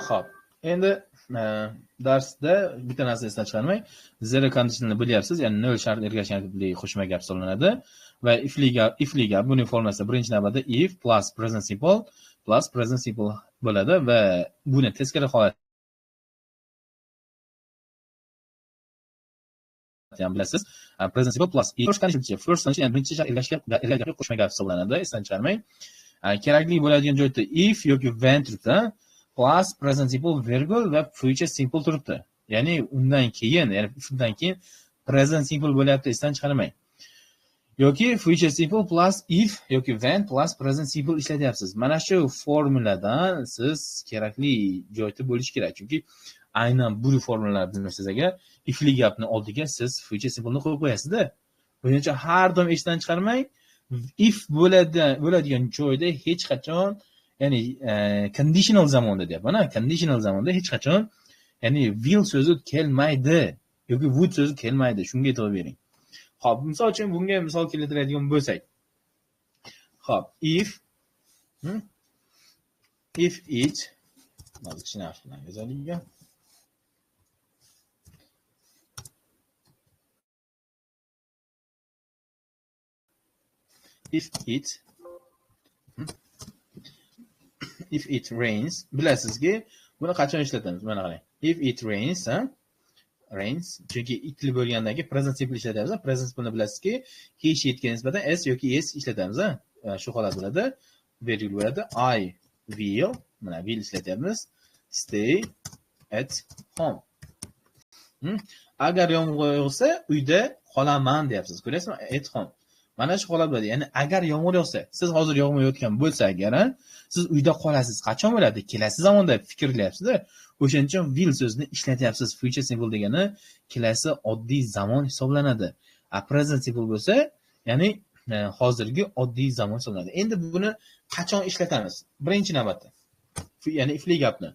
Xo'p. Endi darsda bitta narsa esdan chiqarmang. Zero conditionalni bilyapsiz, ya'ni 0 shart ergashganlik qo'shma gap hisoblanadi va if'li gap buning formulasi birinchi navbatda if plus present simple bo'ladi va buni teskari holat ham bilasiz. Present simple plus first condition ya'ni birinchi shart ergashganlik qo'shma gap hisoblanadi, esdan chiqarmang. Kerakli bo'ladigan joyda if yoki when turibdi. Plus present simple virgul va future simple turibdi. Ya'ni undan keyin present simple bo'lyapti, esdan chiqarmang. Yoki future simple plus if yoki when plus present simple ishlatyapsiz. Mana shu formuladan siz kerakli joyda bo'lish kerak. Chunki aynan bu formulalar bilmaysiz agar if'li gapni oldiga siz future simpleni qo'yib qo'yasiz-da. Buning uchun har doim esdan chiqarmang. If bo'ladigan joyda hech qachon, ya'ni conditional zamonda deyapman. Conditional zamonda hech qachon ya'ni will so'zi kelmaydi yoki would so'zi kelmaydi. Shunga e'tibor bering. Xo'p, misol uchun bunga misol keltiradigan bo'lsak. Xo'p, if it mana kichkina harf bilan yozaylik. If it rains, bilasizki, buni qachon ishlatamiz? Mana qarang. If it rains, rains, chunki itli bo'lgandagi present simple ishlatamiz. Present simple bilasizki, he she'ga nisbatan s yoki s ishlatamiz. Shu holat bo'ladi. Virgul bo'ladi. I will, mana will ishlatyapmiz. Stay at home. Agar yomg'ir yog'sa, uyda qolaman deyapsiz. Ko'rasizmi? At home. Mana shu holat bo'ladi. Ya'ni agar yomg'ir yog'sa, siz hozir yog'mayotgan bo'lsa agar, siz uyda qolasiz. Qachon bo'ladi? Kelasi zamonda fikrlayapsiz-da. O'shaning uchun will so'zini ishlatyapsiz. Future simple degani kelasi oddiy zamon hisoblanadi. Present simple bo'lsa, ya'ni hozirgi oddiy zamon hisoblanadi. Endi buni qachon ishlatamiz? Birinchi navbatda. Ya'ni if'li gapni.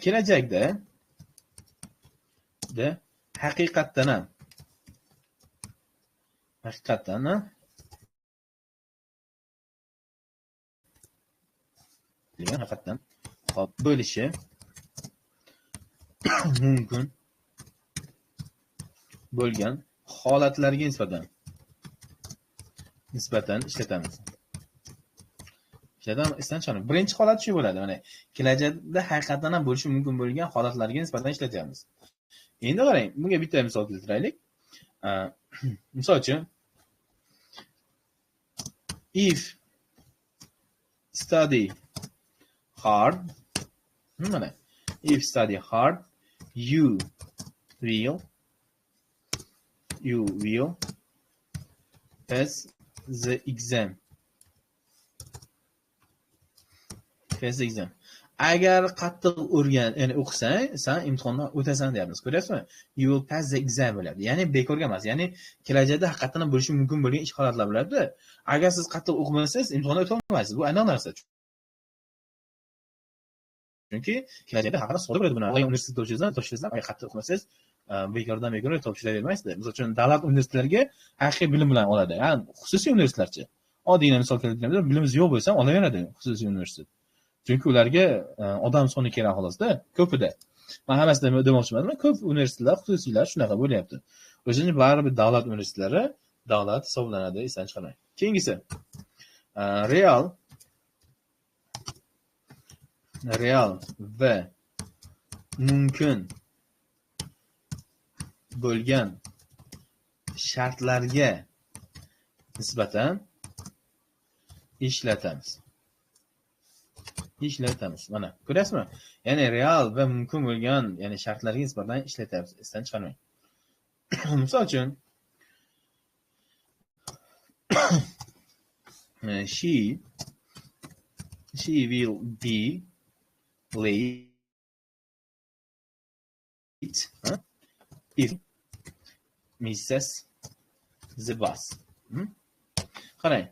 Kelajakda haqiqatdan bo'lishi mumkin bo'lgan holatlarga nisbatan ishlatamiz. Esdan chiqaring. Birinchi holat shu bo'ladi. Mana kelajakda haqiqatan ham bo'lishi mumkin bo'lgan holatlarga nisbatan ishlatyapmiz. Endi qarang, bunga bitta misol keltiraylik. Misol uchun if study hard, mana if study hard, you will pass the exam. Agar qattiq ya'ni o'qisang, sen imtihondan o'tasan deyapmiz. Ko'ryapsizmi? You will pass the exam bo'ladi. Ya'ni bekorga emas. Ya'ni kelajakda haqiqatan bo'lishi mumkin bo'lgan ish holatlar bo'ladi. Agar siz qattiq o'qimasangiz, imtihondan o'ta olmaysiz. Bu aniq narsa. Chunki kelajakda haqiqatan sodir bo'ladi buni. Universitetda topshirsangiz, agar qattiq o'qimasangiz, bekordan topshiravermaysiz. Misol uchun davlat universitetlariga haqiqiy bilim bilan oladi. Ya'ni xususiy universitetlarchi. Oddiygina misol keltirganda, bilimiz yo'q bo'lsa, olaveradi xususiy universitet. Chunki ularga odam soni kerak xolosda, ko'pida. Men hammasida demoqchi emasman, ko'p universitetlar, xususiylar shunaqa bo'lyapti. O'shaning uchun baribir davlat universitetlari davlat hisoblanadi, esdan chiqarmang. Keyingisi real va mumkin bo'lgan shartlarga nisbatan ishlatamiz. Mana ko'rasizmi? Ya'ni real va mumkin bo'lgan, ya'ni shartlarga nisbatan ishlatyapmiz. Esdan chiqarmang. Misol uchun she will be late if misses the bus. Qarang.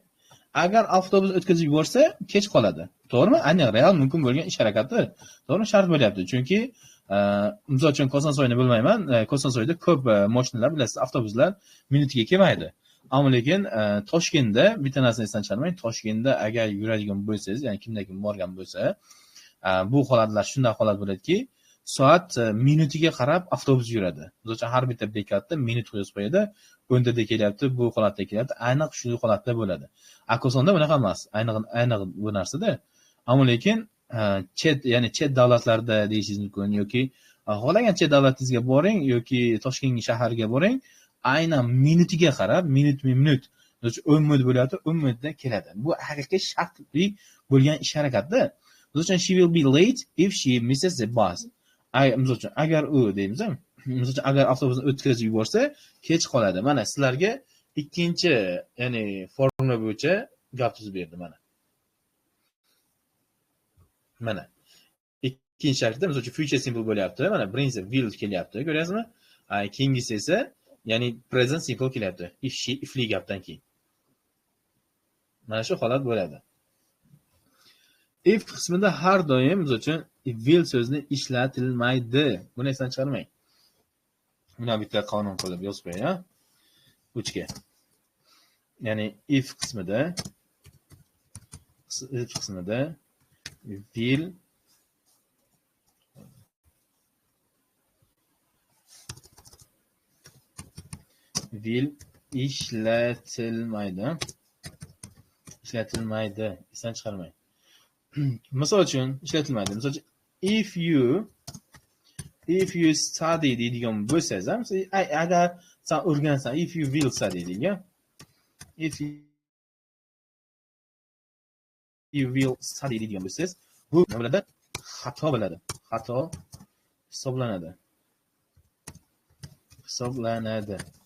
Agar avtobus o'tkazib yuborsa, kech qoladi. To'g'rimi? Ayni real mumkin bo'lgan ish harakati, to'g'ri shart bo'lyapti. Chunki misol uchun Kosonsoyni bilmayman, Kosonsoyda ko'p mashinalar bilasiz, avtobuslar minutiga kelmaydi. Ammo lekin Toshkentda bitta narsani esdan chiqarmang, Toshkentda agar yuradigan bo'lsangiz, ya'ni kimda kim borgan bo'lsa, Bu holatlar shunday holat bo'ladiki, soat minutiga qarab avtobus yuradi. Misol uchun har bitta bekatda minut qo'yib qo'yadi. 10da kelyapti, bu holatda kelyapti. Ayniq shu holatda bo'ladi. Akosonda bunaqa emas. Ayniq bu narsada. Ammo lekin ya'ni chet davlatlarda deyishingiz mumkin yoki xohlagan chet davlatingizga boring yoki Toshkent shahariga boring, aynan minutiga qarab, minut 10 minut bo'lyapti, 10 minutda keladi. Bu haqiqiy shartli bo'lgan ish harakatda. Misol uchun she will be late if she misses the bus. Misol uchun agar u deymiz, misol uchun agar avtobusni o'tkazib yuborsa, kech qoladi. Mana sizlarga ikkinchi, ya'ni formula bo'yicha gap tuzib berdim mana. Ikkinchi shaklda misol uchun future simple bo'lyapti. Mana birinchisi will kelyapti, ko'ryapsizmi? Keyingisi esa ya'ni present simple kelyapti. If'li gapdan keyin. Mana shu holat bo'ladi. If qismida har doim misol uchun will so'zni ishlatilmaydi. Buni esdan chiqarmang. Buni bitta qonun qilib yozib qo'ying, 3 ga. Ya'ni if qismida will ishlatilmaydi. Esdan chiqarmang. Misol uchun ishlatilmaydi. Misol uchun if you study deydigan bo'lsangiz, agar sen o'rgansan, if you will study deydigan. If you will study deydigan bo'lsangiz, bu nima bo'ladi? Xato bo'ladi. Xato hisoblanadi.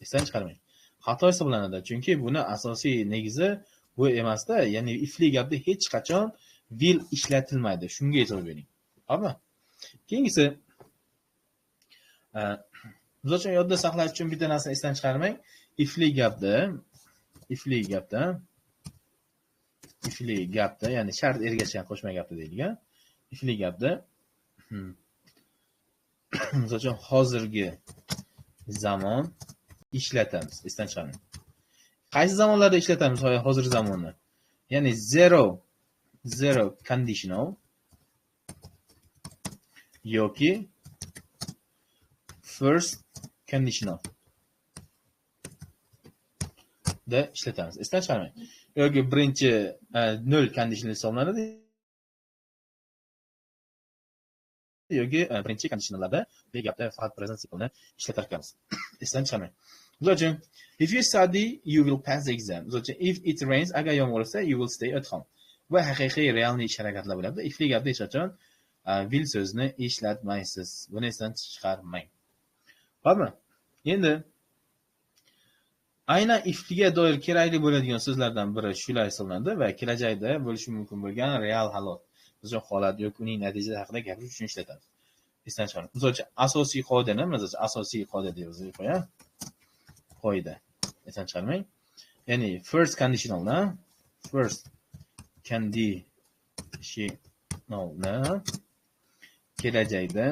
Esdan chiqarmang. Xato hisoblanadi. Chunki buni asosiy negizi bu emasda, ya'ni if'li gapda hech qachon will ishlatilmaydi. Shunga e'tibor bering. Xo'pmi? Keyingisi misol uchun yodda saqlash uchun bitta narsani esdan chiqarmang. If'li gapda, ya'ni shart ergashgan qo'shma gapda deydigan. If'li gapda misol uchun hozirgi zamon ishlatamiz. Esdan chiqarmang. Qaysi zamonlarda ishlatamiz hozirgi zamonni? Ya'ni zero conditional yoki first conditional da ishlatamiz. Esdan chiqarmang. Yoki birinchi null conditional hisoblanadi yoki birinchi conditionallarda bu gapda faqat present simple-ni ishlatar ekanmiz. Esdan chiqarmang. Misol uchun if you study you will pass the exam. Misol uchun if it rains, agar yomg'ir yog'sa you will stay at home. Bu haqiqiy realniy ish harakatlar bo'ladi. If'li gapda hech qachon will so'zni ishlatmaysiz. Buni esdan chiqarmang. Xo'pmi? Endi aynan if'liga doir kerakli bo'ladigan so'zlardan biri shular hisoblanadi va kelajakda bo'lishi mumkin bo'lgan real holat, misol holat yoki uning natijasi haqida gapirish uchun ishlatamiz. Esdan chiqaring. Misol uchun asosiy qoidani, misol asosiy qoida deb yozib qo'ying. Qoida. Esdan chiqarmang. Ya'ni first conditionalni kelajakda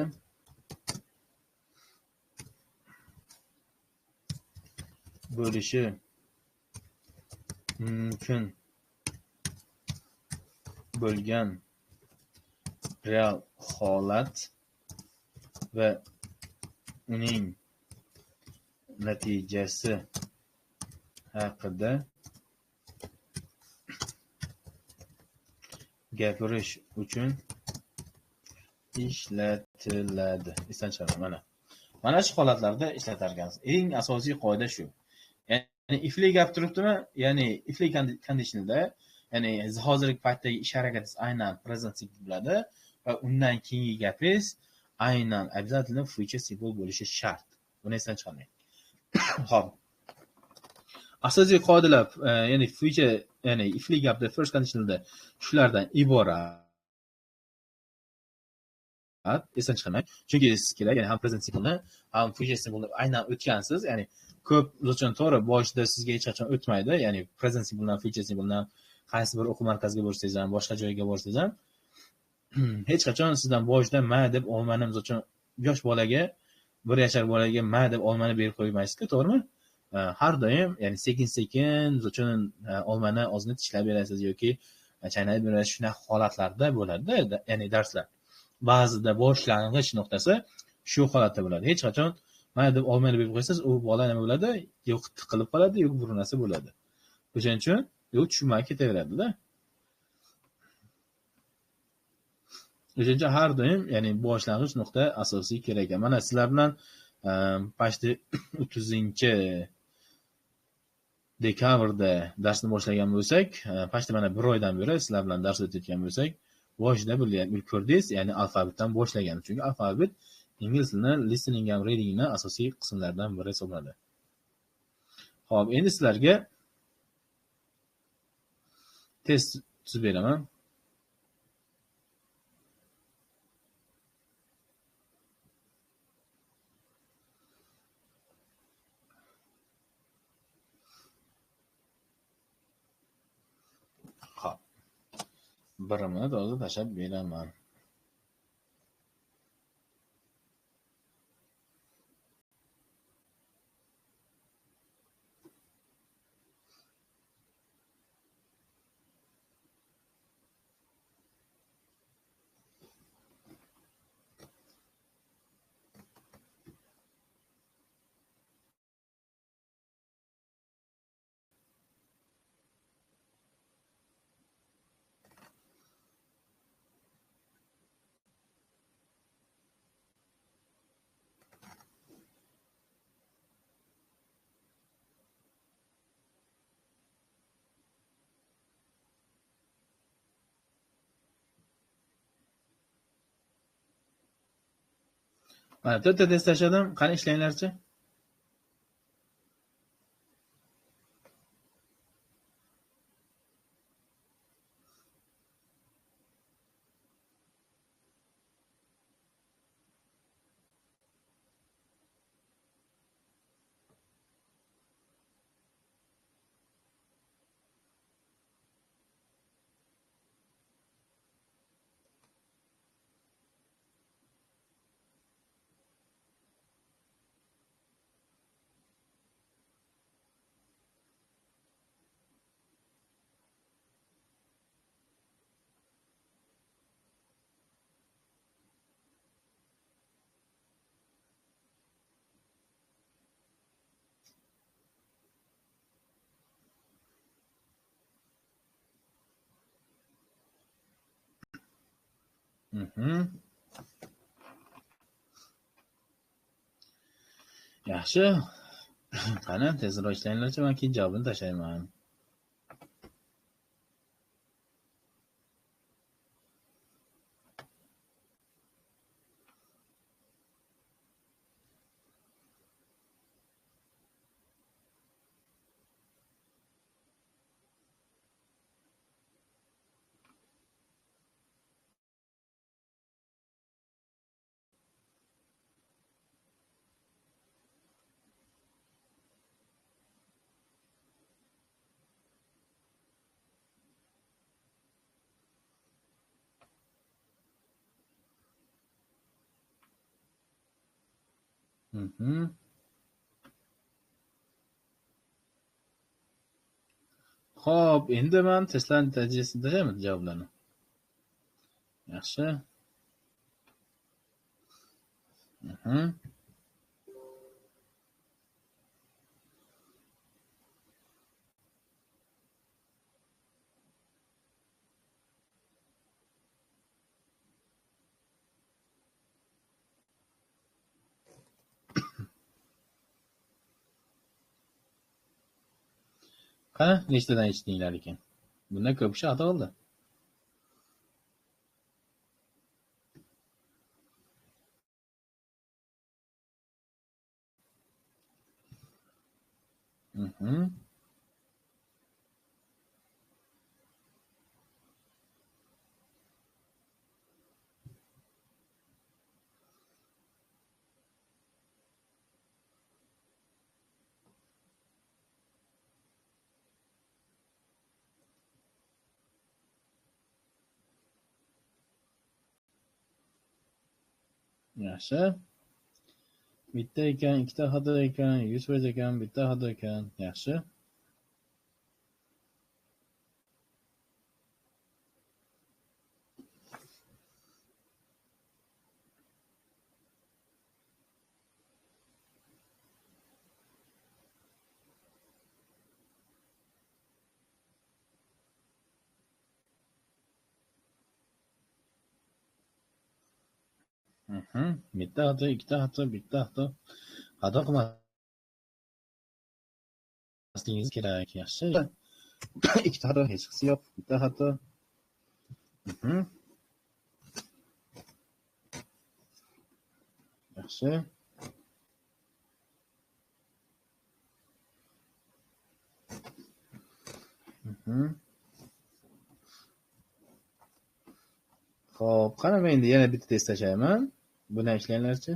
bo'lishi mumkin bo'lgan real holat va uning natijasi haqida gapirish uchun ishlatiladi. Esdan chiqaring. Mana shu holatlarda ishlatar ekansiz. Eng asosiy qoida shu. Ya'ni if'li gap turibdimi? Ya'ni if'li conditionalda, ya'ni hozirgi paytdagi ish harakatingiz aynan present simple bo'ladi va undan keyingi gapingiz aynan обязательно future simple bo'lishi shart. Buni esdan chiqarmang. Xo'p. Asosiy qoidalar, ya'ni future, ya'ni if'li gapda first conditionalda shulardan iborat. Esdan chiqarmang. Chunki siz kerak, ya'ni ham present simple-ni, ham future simple-ni aynan o'tgansiz, ya'ni ko'p uchun to'g'ri boshida sizga hech qachon o'tmaydi, ya'ni present simple-dan future simple-dan qaysi bir o'quv markaziga borsangiz ham, boshqa joyga borsangiz ham hech qachon sizdan boshida ma deb olmani, misol uchun yosh bolaga, 1 yashar bolaga ma deb olmani berib qo'ymaysiz-ku, to'g'rimi? Har doim, ya'ni sekin-sekin misol uchun olmani ozini tishlab berasiz yoki chaynalib yurash shunaqa holatlarda bo'ladi-da, ya'ni darslar. Ba'zida boshlang'ich nuqtasi shu holatda bo'ladi. Hech qachon mana deb olmaydi deb qo'ysangiz, u bola nima bo'ladi? Yo'q tiqilib qoladi, yo'q bir narsa bo'ladi. O'shaning uchun u tushunmay ketaveradi-da. O'shaning uchun har doim, ya'ni boshlang'ich nuqta asosiy kerak. Mana sizlar bilan почти 30-dekabrda darsni boshlagan bo'lsak, почти mana bir oydan beri sizlar bilan dars o'tayotgan bo'lsak, boshida ko'rdingiz, ya'ni alfabetdan boshlagan. Chunki alfabet ingliz tilini listening ham readingni asosiy qismlaridan biri hisoblanadi. Xo'p, endi sizlarga test tuzib beraman. Xo'p. Birimni to'g'ri tashlab beraman. Mana to'rtta test tashladim. Qani ishlanglarchi? Yaxshi. Qani tezroq ishlanglarchi, men keyin javobini tashlayman. Xo'p, endi men testlarning natijasini tashlayman, javoblarni. Yaxshi. Qani, nechtadan eshitdinglar ekan? Bundan ko'p kishi xato qildi. Yaxshi. Bitta ekan, ikkita xato ekan, 100% ekan, bitta xato ekan. Yaxshi. Bitta xato, ikkita xato, bitta xato. Xato qilmasligingiz kerak. Yaxshi. Ikkita xato, hech qisi yo'q. Bitta xato. Yaxshi. Xo'p, qani men endi yana bitta test tashlayman. Buni ishlanglarchi.